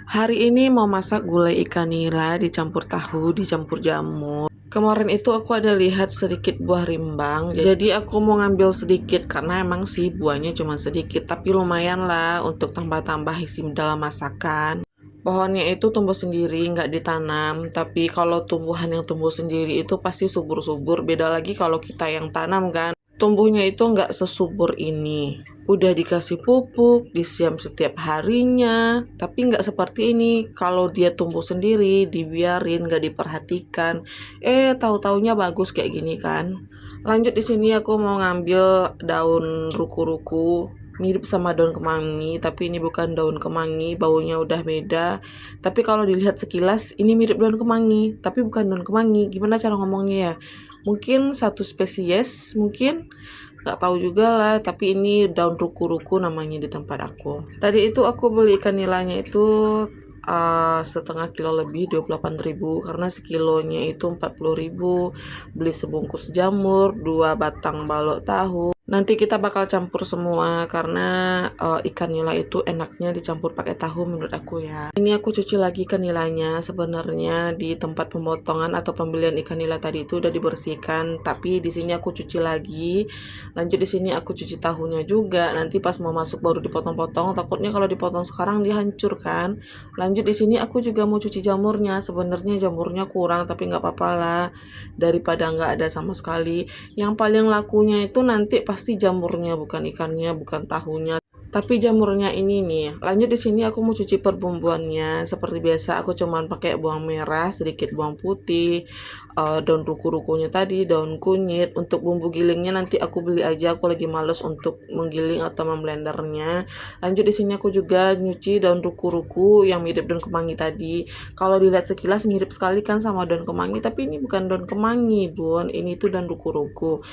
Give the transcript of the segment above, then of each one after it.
Hari ini mau masak gulai ikan nila dicampur tahu, dicampur jamur. Kemarin itu aku ada lihat sedikit buah rimbang, jadi aku mau ngambil sedikit karena emang sih buahnya cuma sedikit, tapi lumayan lah untuk tambah-tambah isi dalam masakan. Pohonnya itu tumbuh sendiri, nggak ditanam, tapi kalau tumbuhan yang tumbuh sendiri itu pasti subur-subur, beda lagi kalau kita yang tanam kan. Tumbuhnya itu nggak sesubur ini. Udah dikasih pupuk, disiam setiap harinya, tapi nggak seperti ini. Kalau dia tumbuh sendiri, dibiarin, nggak diperhatikan, tahu-taunya bagus kayak gini kan. Lanjut di sini aku mau ngambil daun ruku-ruku, mirip sama daun kemangi, tapi ini bukan daun kemangi, baunya udah beda. Tapi kalau dilihat sekilas, ini mirip daun kemangi, tapi bukan daun kemangi. Gimana cara ngomongnya ya? Mungkin satu spesies, mungkin nggak tahu juga lah, tapi ini daun ruku-ruku namanya di tempat aku. Tadi itu aku beli ikan nilanya itu setengah kilo lebih 28.000 karena sekilonya itu 40.000. Beli sebungkus jamur, 2 batang balok tahu. Nanti kita bakal campur semua karena ikan nila itu enaknya dicampur pakai tahu menurut aku ya. Ini aku cuci lagi ikan nilanya. Sebenarnya di tempat pemotongan atau pembelian ikan nila tadi itu udah dibersihkan, tapi di sini aku cuci lagi. Lanjut di sini aku cuci tahunya juga. Nanti pas mau masuk baru dipotong-potong. Takutnya kalau dipotong sekarang dihancur kan. Lanjut di sini aku juga mau cuci jamurnya. Sebenarnya jamurnya kurang tapi nggak apa-apa lah daripada nggak ada sama sekali. Yang paling lakunya itu nanti pasti jamurnya, bukan ikannya, bukan tahunya, tapi jamurnya ini nih. Lanjut di sini aku mau cuci perbumbuannya. Seperti biasa aku cuman pakai bawang merah, sedikit bawang putih, daun ruku-rukunya tadi, daun kunyit. Untuk bumbu gilingnya nanti aku beli aja, aku lagi males untuk menggiling atau memblendernya. Lanjut di sini aku juga nyuci daun ruku-ruku yang mirip daun kemangi tadi. Kalau dilihat sekilas mirip sekali kan sama daun kemangi, tapi ini bukan daun kemangi, Bun. Ini tuh daun ruku-ruku.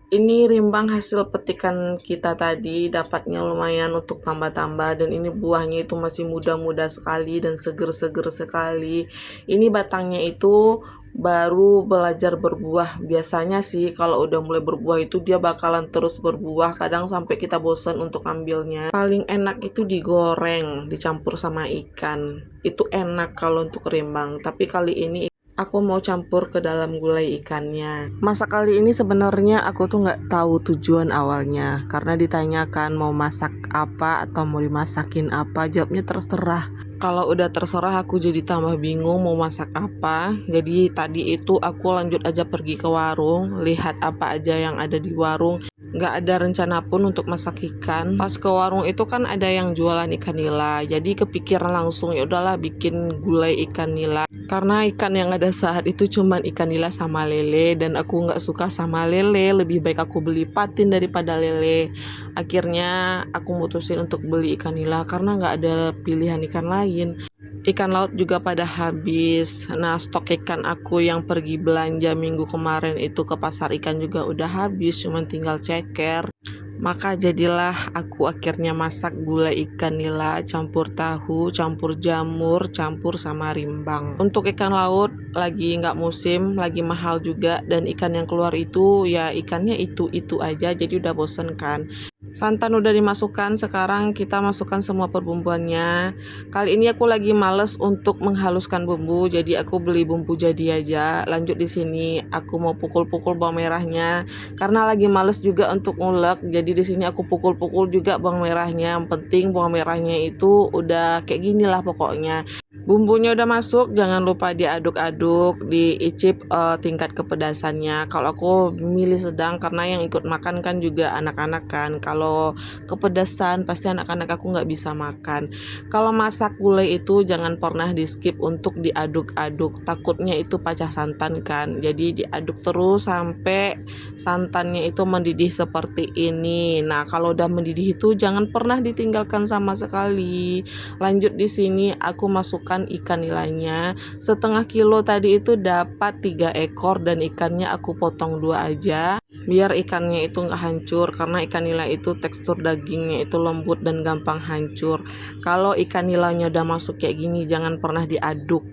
Ini rimbang hasil petikan kita tadi, dapatnya lumayan untuk tambah-tambah, dan ini buahnya itu masih muda-muda sekali dan seger-seger sekali. Ini batangnya itu baru belajar berbuah. Biasanya sih kalau udah mulai berbuah itu dia bakalan terus berbuah, kadang sampai kita bosan untuk ambilnya. Paling enak itu digoreng dicampur sama ikan, itu enak kalau untuk rimbang. Tapi kali ini aku mau campur ke dalam gulai ikannya. Masak kali ini sebenarnya aku tuh nggak tahu tujuan awalnya. Karena ditanyakan mau masak apa atau mau dimasakin apa, jawabnya terserah. Kalau udah terserah aku jadi tambah bingung mau masak apa. Jadi tadi itu aku lanjut aja pergi ke warung, lihat apa aja yang ada di warung. Nggak ada rencana pun untuk masak ikan. Pas ke warung itu kan ada yang jualan ikan nila, jadi kepikiran langsung ya udahlah bikin gulai ikan nila. Karena ikan yang ada saat itu cuman ikan nila sama lele, dan aku nggak suka sama lele, lebih baik aku beli patin daripada lele. Akhirnya aku mutusin untuk beli ikan nila karena nggak ada pilihan ikan lain. Ikan laut juga pada habis. Nah, stok ikan aku yang pergi belanja minggu kemarin itu ke pasar ikan juga udah habis, cuman tinggal ceker. Maka jadilah aku akhirnya masak gulai ikan nila campur tahu, campur jamur, campur sama rimbang. Untuk ikan laut lagi nggak musim, lagi mahal juga, dan ikan yang keluar itu ya ikannya itu aja, jadi udah bosen kan. Santan udah dimasukkan, sekarang kita masukkan semua perbumbuannya. Kali ini aku lagi males untuk menghaluskan bumbu, jadi aku beli bumbu jadi aja. Lanjut di sini aku mau pukul-pukul bawang merahnya karena lagi males juga untuk ngulek. Jadi di sini aku pukul-pukul juga bawang merahnya. Yang penting bawang merahnya itu udah kayak gini lah pokoknya. Bumbunya udah masuk, jangan lupa diaduk-aduk, diicip tingkat kepedasannya. Kalau aku milih sedang karena yang ikut makan kan juga anak-anak kan. Kalau kepedasan pasti anak-anak aku nggak bisa makan. Kalau masak gulai itu jangan pernah di skip untuk diaduk-aduk. Takutnya itu pecah santan kan. Jadi diaduk terus sampai santannya itu mendidih seperti ini. Nah, kalau udah mendidih itu jangan pernah ditinggalkan sama sekali. Lanjut di sini aku masukkan ikan nilainya. Setengah kilo tadi itu dapat 3 ekor dan ikannya aku potong 2 aja biar ikannya itu nggak hancur, karena ikan nila itu tekstur dagingnya itu lembut dan gampang hancur. Kalau ikan nilanya udah masuk kayak gini jangan pernah diaduk,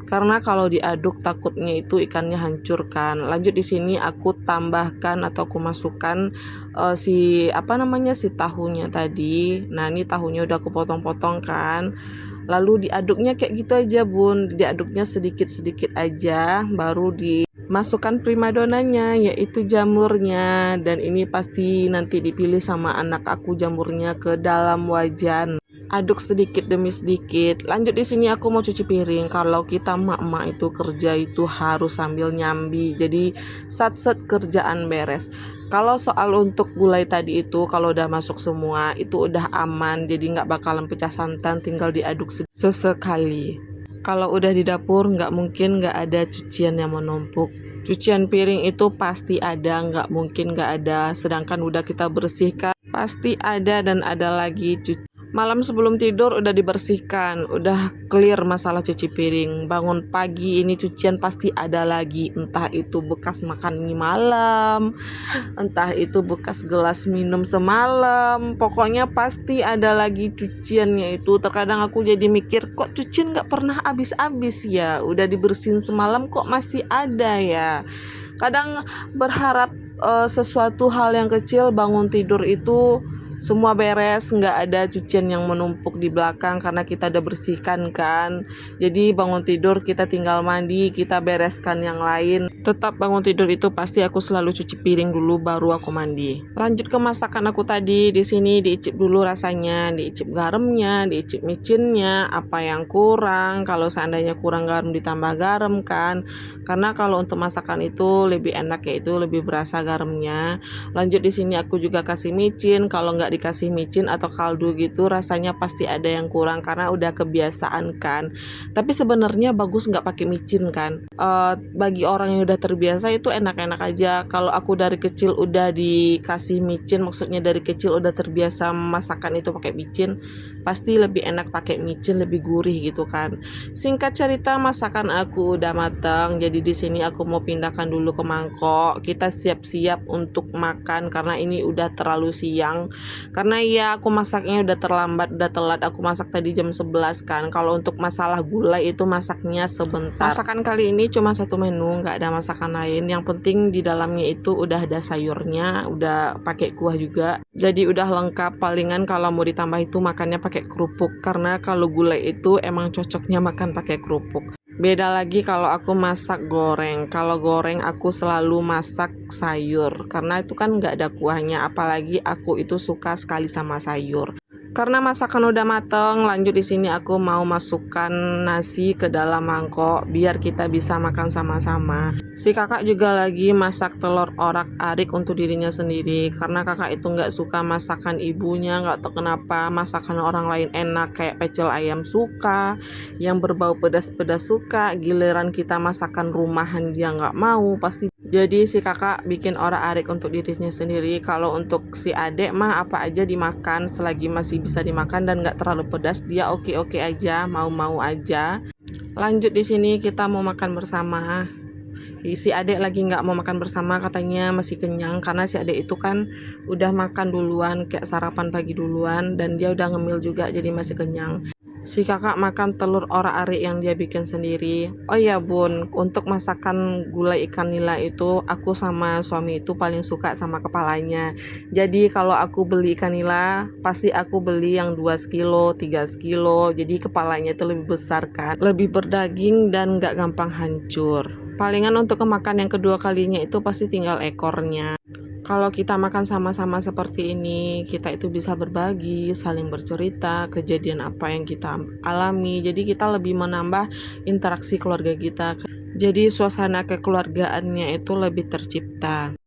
karena kalau diaduk takutnya itu ikannya hancur kan. Lanjut di sini aku tambahkan atau aku masukkan si tahunya tadi. Nah, ini tahunya udah aku potong-potong kan. Lalu diaduknya kayak gitu aja bun, diaduknya sedikit-sedikit aja, baru dimasukkan primadonanya yaitu jamurnya. Dan ini pasti nanti dipilih sama anak aku jamurnya ke dalam wajan. Aduk sedikit demi sedikit. Lanjut di sini aku mau cuci piring. Kalau kita mak-mak itu kerja itu harus sambil nyambi. Jadi sat-set kerjaan beres. Kalau soal untuk gulai tadi itu kalau udah masuk semua itu udah aman. Jadi nggak bakalan pecah santan. Tinggal diaduk sesekali. Kalau udah di dapur nggak mungkin nggak ada cucian yang menumpuk. Cucian piring itu pasti ada, nggak mungkin nggak ada. Sedangkan udah kita bersihkan pasti ada dan ada lagi. Malam sebelum tidur udah dibersihkan, udah clear masalah cuci piring. Bangun pagi ini cucian pasti ada lagi, entah itu bekas makan mie malam, entah itu bekas gelas minum semalam. Pokoknya pasti ada lagi cuciannya itu. Terkadang aku jadi mikir, kok cucian nggak pernah habis-habis ya? Udah dibersihin semalam kok masih ada ya? Kadang berharap sesuatu hal yang kecil bangun tidur itu semua beres, nggak ada cucian yang menumpuk di belakang karena kita udah bersihkan kan. Jadi bangun tidur kita tinggal mandi, kita bereskan yang lain. Tetap bangun tidur itu pasti aku selalu cuci piring dulu baru aku mandi. Lanjut ke masakan aku tadi. Di sini diicip dulu rasanya, diicip garamnya, diicip micinnya, apa yang kurang. Kalau seandainya kurang garam ditambah garam kan. Karena kalau untuk masakan itu lebih enak yaitu lebih berasa garamnya. Lanjut di sini aku juga kasih micin. Kalau nggak dikasih micin atau kaldu gitu rasanya pasti ada yang kurang karena udah kebiasaan kan. Tapi sebenarnya bagus nggak pakai micin kan. Bagi orang yang udah terbiasa itu enak-enak aja. Kalau aku dari kecil udah dikasih micin, maksudnya dari kecil udah terbiasa masakan itu pakai micin, pasti lebih enak pakai micin, lebih gurih gitu kan. Singkat cerita masakan aku udah matang. Jadi di sini aku mau pindahkan dulu ke mangkok. Kita siap-siap untuk makan karena ini udah terlalu siang. Karena ya aku masaknya udah terlambat, udah telat. Aku masak tadi jam 11 kan. Kalau untuk masalah gulai itu masaknya sebentar. Masakan kali ini cuma satu menu, nggak ada masakan lain. Yang penting di dalamnya itu udah ada sayurnya, udah pakai kuah juga. Jadi udah lengkap. Palingan kalau mau ditambah itu makannya pakai kerupuk. Karena kalau gulai itu emang cocoknya makan pakai kerupuk. Beda lagi kalau aku masak goreng. Kalau goreng aku selalu masak sayur karena itu kan nggak ada kuahnya. Apalagi aku itu suka sekali sama sayur. Karena masakan udah mateng, lanjut di sini aku mau masukkan nasi ke dalam mangkok biar kita bisa makan sama-sama. Si kakak juga lagi masak telur orak-arik untuk dirinya sendiri karena kakak itu nggak suka masakan ibunya, nggak tahu kenapa masakan orang lain enak kayak pecel ayam suka, yang berbau pedas-pedas suka, giliran kita masakan rumahan dia nggak mau pasti. Jadi si kakak bikin orak-arik untuk dirinya sendiri. Kalau untuk si adek mah apa aja dimakan selagi masih bisa dimakan dan nggak terlalu pedas, dia oke-oke aja, mau-mau aja. Lanjut di sini kita mau makan bersama. Si adek lagi nggak mau makan bersama, katanya masih kenyang karena si adek itu kan udah makan duluan kayak sarapan pagi duluan dan dia udah ngemil juga jadi masih kenyang. Si kakak makan telur orak-arik yang dia bikin sendiri. Oh iya bun, untuk masakan gulai ikan nila itu aku sama suami itu paling suka sama kepalanya. Jadi kalau aku beli ikan nila pasti aku beli yang 2 kilo, 3 kilo. Jadi kepalanya itu lebih besar kan, lebih berdaging dan gak gampang hancur. Palingan untuk kemakan yang kedua kalinya itu pasti tinggal ekornya. Kalau kita makan sama-sama seperti ini, kita itu bisa berbagi, saling bercerita, kejadian apa yang kita alami. Jadi kita lebih menambah interaksi keluarga kita. Jadi suasana kekeluargaannya itu lebih tercipta.